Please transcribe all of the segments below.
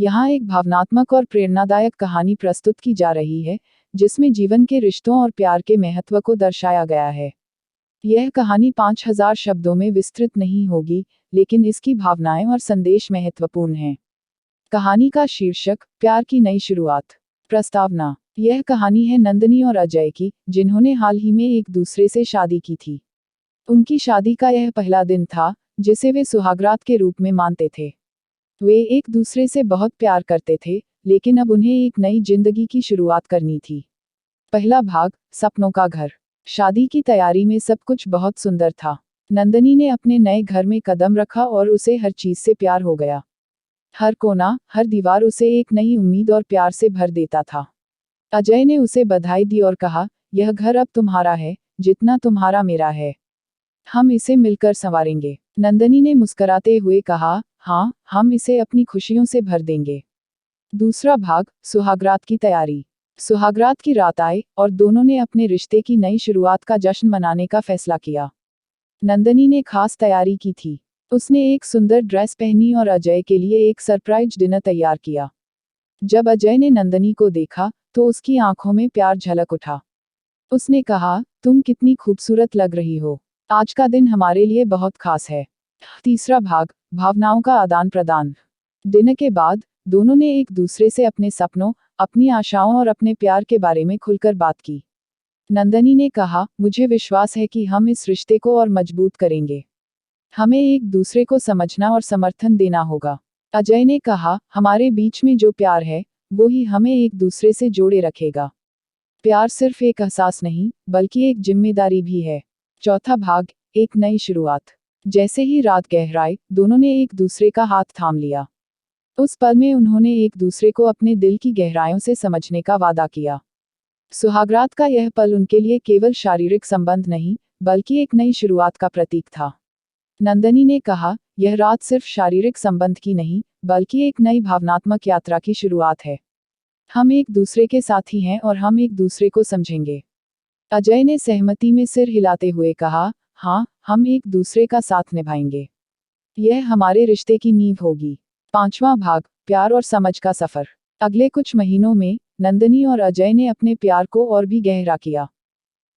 यहाँ एक भावनात्मक और प्रेरणादायक कहानी प्रस्तुत की जा रही है, जिसमें जीवन के रिश्तों और प्यार के महत्व को दर्शाया गया है। यह कहानी 5000 शब्दों में विस्तृत नहीं होगी, लेकिन इसकी भावनाएं और संदेश महत्वपूर्ण हैं। कहानी का शीर्षक, प्यार की नई शुरुआत। प्रस्तावना। यह कहानी है नंदनी और अजय की, जिन्होंने हाल ही में एक दूसरे से शादी की थी। उनकी शादी का यह पहला दिन था, जिसे वे सुहागरात के रूप में मानते थे। वे एक दूसरे से बहुत प्यार करते थे, लेकिन अब उन्हें एक नई जिंदगी की शुरुआत करनी थी। पहला भाग, सपनों का घर। शादी की तैयारी में सब कुछ बहुत सुंदर था। नंदनी ने अपने नए घर में कदम रखा और उसे हर चीज से प्यार हो गया। हर कोना, हर दीवार उसे एक नई उम्मीद और प्यार से भर देता था। अजय ने उसे बधाई दी और कहा, यह घर अब तुम्हारा है, जितना तुम्हारा मेरा है। हम इसे मिलकर संवारेंगे। नंदनी ने मुस्कुराते हुए कहा, हाँ, हम इसे अपनी खुशियों से भर देंगे। दूसरा भाग, सुहागरात की तैयारी। सुहागरात की रात आई, और दोनों ने अपने रिश्ते की नई शुरुआत का जश्न मनाने का फैसला किया। नंदनी ने खास तैयारी की थी। उसने एक सुंदर ड्रेस पहनी और अजय के लिए एक सरप्राइज डिनर तैयार किया। जब अजय ने नंदनी को देखा, तो उसकी आंखों में प्यार झलक उठा। उसने कहा, तुम कितनी खूबसूरत लग रही हो। आज का दिन हमारे लिए बहुत खास है। तीसरा भाग, भावनाओं का आदान प्रदान। डिनर के बाद दोनों ने एक दूसरे से अपने सपनों, अपनी आशाओं और अपने प्यार के बारे में खुलकर बात की। नंदनी ने कहा, मुझे विश्वास है कि हम इस रिश्ते को और मजबूत करेंगे। हमें एक दूसरे को समझना और समर्थन देना होगा। अजय ने कहा, हमारे बीच में जो प्यार है, वो ही हमें एक दूसरे से जोड़े रखेगा। प्यार सिर्फ एक एहसास नहीं, बल्कि एक जिम्मेदारी भी है। चौथा भाग, एक नई शुरुआत। जैसे ही रात गहराई, दोनों ने एक दूसरे का हाथ थाम लिया। उस पल में उन्होंने एक दूसरे को अपने दिल की गहराइयों से समझने का वादा किया। सुहागरात का यह पल उनके लिए केवल शारीरिक संबंध नहीं, बल्कि एक नई शुरुआत का प्रतीक था। नंदनी ने कहा, यह रात सिर्फ शारीरिक संबंध की नहीं, बल्कि एक नई भावनात्मक यात्रा की शुरुआत है। हम एक दूसरे के साथी हैं और हम एक दूसरे को समझेंगे। अजय ने सहमति में सिर हिलाते हुए कहा, हाँ, हम एक दूसरे का साथ निभाएंगे। यह हमारे रिश्ते की नींव होगी। पांचवां भाग, प्यार और समझ का सफर। अगले कुछ महीनों में नंदनी और अजय ने अपने प्यार को और भी गहरा किया।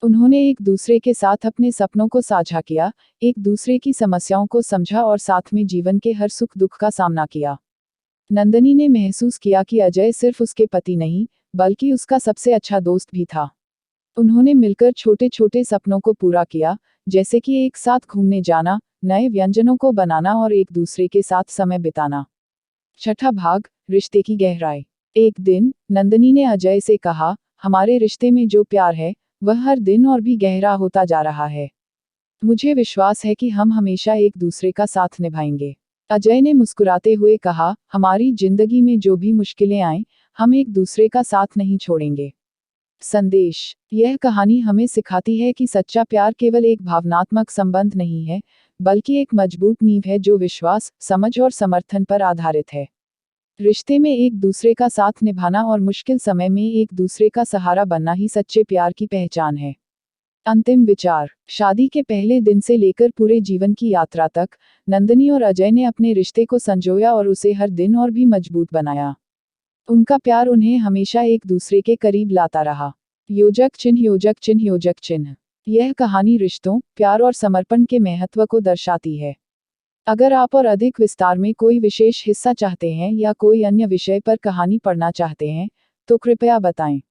उन्होंने एक दूसरे के साथ अपने सपनों को साझा किया, एक दूसरे की समस्याओं को समझा और साथ में जीवन के हर सुख दुख का सामना किया। नंदनी ने महसूस किया कि अजय सिर्फ उसके पति नहीं, बल्कि उसका सबसे अच्छा दोस्त भी था। उन्होंने मिलकर छोटे छोटे सपनों को पूरा किया, जैसे कि एक साथ घूमने जाना, नए व्यंजनों को बनाना और एक दूसरे के साथ समय बिताना। छठा भाग, रिश्ते की गहराई। एक दिन नंदनी ने अजय से कहा, हमारे रिश्ते में जो प्यार है, वह हर दिन और भी गहरा होता जा रहा है। मुझे विश्वास है कि हम हमेशा एक दूसरे का साथ निभाएंगे। अजय ने मुस्कुराते हुए कहा, हमारी जिंदगी में जो भी मुश्किलें आएं, हम एक दूसरे का साथ नहीं छोड़ेंगे। संदेश। यह कहानी हमें सिखाती है कि सच्चा प्यार केवल एक भावनात्मक संबंध नहीं है, बल्कि एक मजबूत नींव है जो विश्वास, समझ और समर्थन पर आधारित है। रिश्ते में एक दूसरे का साथ निभाना और मुश्किल समय में एक दूसरे का सहारा बनना ही सच्चे प्यार की पहचान है। अंतिम विचार। शादी के पहले दिन से लेकर पूरे जीवन की यात्रा तक, नंदनी और अजय ने अपने रिश्ते को संजोया और उसे हर दिन और भी मजबूत बनाया। उनका प्यार उन्हें हमेशा एक दूसरे के करीब लाता रहा। योजक चिन्ह, योजक चिन्ह, योजक चिन्ह। यह कहानी रिश्तों, प्यार और समर्पण के महत्व को दर्शाती है। अगर आप और अधिक विस्तार में कोई विशेष हिस्सा चाहते हैं या कोई अन्य विषय पर कहानी पढ़ना चाहते हैं, तो कृपया बताएं।